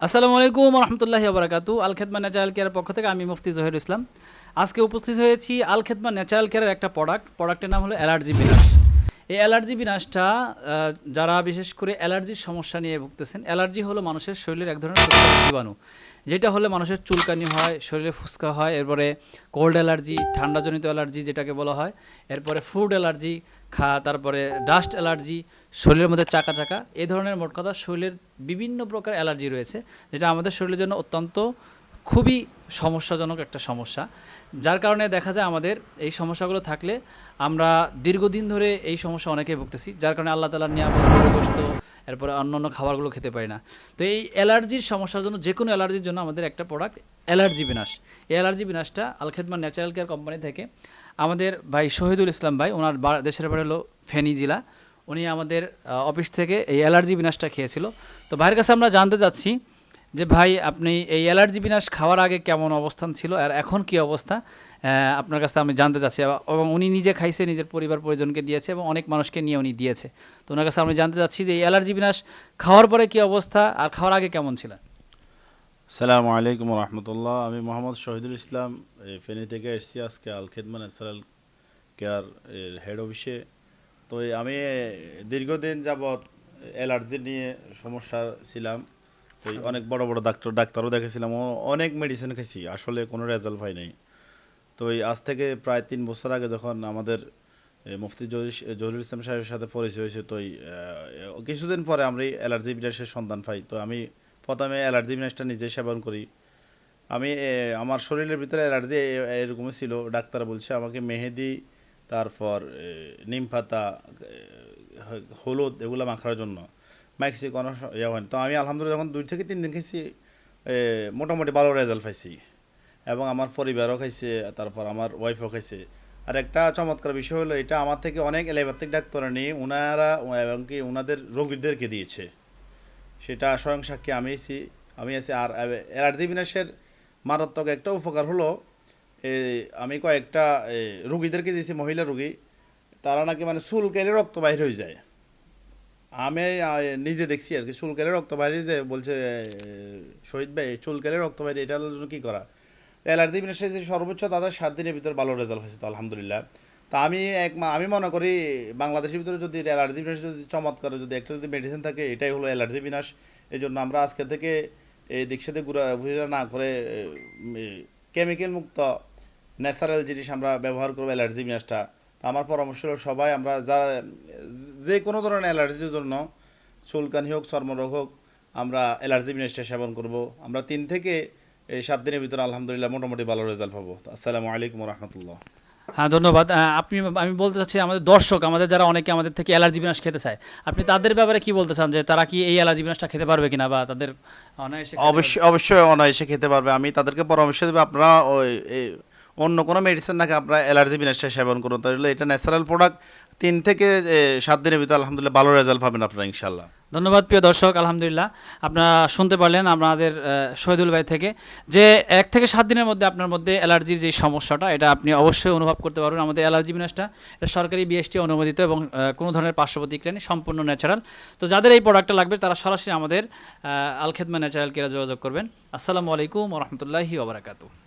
আসসালামু আলাইকুম রহমতুল্লাহি বারাকাতু। আল খেদমা ন্যাচারাল কেয়ারের পক্ষ থেকে আমি মুফতি জহির ইসলাম আজকে উপস্থিত হয়েছি আল খেদমা ন্যাচারাল কেয়ারের একটা প্রোডাক্টের নাম হলো অ্যালার্জি বিনাশ। এই অ্যালার্জি বিনাশটা যারা বিশেষ করে অ্যালার্জির সমস্যা নিয়ে ভুগতেছেন, অ্যালার্জি হলো মানুষের শরীরের এক ধরনের ক্ষতিকারক জীবাণু, যেটা হলে মানুষের চুলকানি হয়, শরীরে ফুসকা হয়, এরপরে কোল্ড অ্যালার্জি, ঠান্ডাজনিত অ্যালার্জি যেটাকে বলা হয়, এরপরে ফুড অ্যালার্জি, তারপরে ডাস্ট অ্যালার্জি, শরীরের মধ্যে চাকা চাকা, এই ধরনের মোট কথা শরীরের বিভিন্ন প্রকার অ্যালার্জি রয়েছে, যেটা আমাদের শরীরের জন্য অত্যন্ত খুবই সমস্যাজনক একটা সমস্যা। যার কারণে দেখা যায় আমাদের এই সমস্যাগুলো থাকলে আমরা দীর্ঘদিন ধরে এই সমস্যা অনেকেই ভুগতেছি, যার কারণে আল্লাহ তাআলার নিয়ামত গোশত এরপরে অন্য খাবারগুলো খেতে পারি না। তো এই অ্যালার্জির সমস্যার জন্য, যে কোনো অ্যালার্জির জন্য আমাদের একটা প্রোডাক্ট অ্যালার্জি বিনাশ। এই অ্যালার্জি বিনাশটা আল খেদমা ন্যাচারাল কেয়ার কোম্পানি থেকে আমাদের ভাই শহীদুল ইসলাম ভাই, ওনার দেশের বাড়ি হলো ফেনী জেলা, উনি আমাদের অফিস থেকে এই অ্যালার্জি বিনাশটা খেয়েছিল। তো ভাইয়ের কাছে আমরা জানতে চাচ্ছি যে ভাই, আপনি এই অ্যালার্জি বিনাশ খাওয়ার আগে কেমন অবস্থান ছিল আর এখন কি অবস্থা, আপনার কাছে আমি জানতে চাচ্ছি। এবং উনি নিজে খাইছে, নিজের পরিবার পরিজনকে দিয়েছে এবং অনেক মানুষকে নিয়ে উনি দিয়েছে। তো ওনার কাছে আমি জানতে চাচ্ছি যে এই অ্যালার্জি বিনাশ খাওয়ার পরে কি অবস্থা আর খাওয়ার আগে কেমন ছিল। আসসালামু আলাইকুম রহমতুল্লাহ। আমি মোহাম্মদ শহীদুল ইসলাম, ফেনী থেকে এসেছি আজকে আল খেদমা ন্যাচারাল কেয়ার এর হেড অফিসে। তো আমি দীর্ঘদিন যাবৎ অ্যালার্জি নিয়ে সমস্যা ছিলাম। তো অনেক বড় বড় ডাক্তারও দেখেছিলাম, অনেক মেডিসিন খেয়েছি, আসলে কোনো রেজাল্ট পাই নাই। তো আজ থেকে প্রায় 3 বছর আগে যখন আমাদের মুফতি জহিরুল ইসলাম সাহেবের সাথে পরিচয় হয়েছে, তো কিছুদিন পরে আমরা অ্যালার্জি বিনাশের সন্ধান পাই। তো আমি প্রথমে অ্যালার্জি বিনাশটা নিজে সেবন করি। আমি আমার শরীরের ভিতরে অ্যালার্জি এরকমই ছিল। ডাক্তার বলছে আমাকে মেহেদি, তারপর নিম পাতা, হলুদ এগুলো মাখার জন্য। মাখছি, কোনো ইয়ে হয়নি। তো আমি আলহামদুলিল্লাহ যখন 2 থেকে 3 দিন খেয়েছি, মোটামুটি ভালো রেজাল্ট পাইছি এবং আমার পরিবারও খাইছে, তারপর আমার ওয়াইফও খাইছে। আর একটা চমৎকার বিষয় হলো, এটা আমার থেকে অনেক এলোপ্যাথিক ডাক্তার নিয়ে ওনারা এবং কি ওনাদের রোগীদেরকে দিয়েছে, সেটা স্বয়ং সাক্ষী আমি আছি। আর অ্যালার্জি বিনাশের মারাত্মক একটা উপকার হলো, আমি কয়েকটা রুগীদেরকে দিয়েছি, মহিলা রুগী, তারা নাকি মানে চুলকাইলে রক্ত বাইর হয়ে যায়। আমি নিজে দেখছি আর কি, চুলকাইলে রক্ত বাইর হয়ে যায়। বলছে শহীদ ভাই, চুলকাইলে রক্ত বাইরে, এটার জন্য কী করা? অ্যালার্জি বিনাশের যে সর্বোচ্চ তাদের 7 দিনের ভিতরে ভালো রেজাল্ট হয়েছে, তো আলহামদুলিল্লাহ। তা আমি মনে করি বাংলাদেশের ভিতরে যদি অ্যালার্জি বিনাশ যদি চমৎকার যদি একটা যদি মেডিসিন থাকে, এটাই হলো অ্যালার্জি বিনাশ। এই জন্য আমরা আজকে থেকে এই দিক সাথে ঘুরা না করে কেমিক্যাল মুক্ত ন্যাচারাল জিনিস আমরা ব্যবহার করবো অ্যালার্জি বিনাশটা। তো আমার পরামর্শ হলো সবাই আমরা যে কোনো ধরনের অ্যালার্জির জন্য, চুলকানি হোক, চর্মরোগ হোক, আমরা অ্যালার্জি বিনাশটা সেবন করব। আমরা 3 থেকে 7 দিনের ভিতরে আলহামদুলিল্লাহ মোটামুটি ভালো রেজাল্ট পাবো। আসসালামু আলাইকুম রহমতুল্লাহ। হ্যাঁ, ধন্যবাদ। আমি বলতে চাচ্ছি আমাদের দর্শক, আমাদের যারা অনেকে আমাদের থেকে অ্যালার্জি বিনাশ খেতে চায়, আপনি তাদের ব্যাপারে কি বলতে চান, যে তারা কি এই অ্যালার্জি বিনাশটা খেতে পারবে কিনা, বা তাদের অনায়াসে খেতে পারবে? অবশ্যই অনায়াসে খেতে পারবে। আমি তাদেরকে পরামর্শ দেবো, আপনারা অন্য কোনো মেডিসিন নাকি আপনারা অ্যালার্জি বিনাশটা সেবন করুন, তাহলে এটা ন্যাচারাল প্রোডাক্ট। 3 থেকে 7 দিনের ভিতরে আলহামদুলিল্লাহ ভালো রেজাল্ট পাবেন আপনারা ইনশাল্লাহ। ধন্যবাদ প্রিয় দর্শক, আলহামদুলিল্লাহ আপনারা শুনতে পারলেন আমাদের শহীদুল ভাই থেকে, যে 1 থেকে 7 দিনের মধ্যে আপনার মধ্যে অ্যালার্জির যে সমস্যাটা, এটা আপনি অবশ্যই অনুভব করতে পারবেন। আমাদের অ্যালার্জি বিনাশটা এটা সরকারি বিএসটি অনুমোদিত এবং কোনো ধরনের পার্শ্ব প্রতিক্রিয়া নেই, সম্পূর্ণ ন্যাচারাল। তো যাদের এই প্রোডাক্টটা লাগবে তারা সরাসরি আমাদের আল খেদমা ন্যাচারাল কেয়ারে যোগাযোগ করবেন। আসসালামু আলাইকুম রহমতুল্লাহি ওয়া বারাকাতুহু।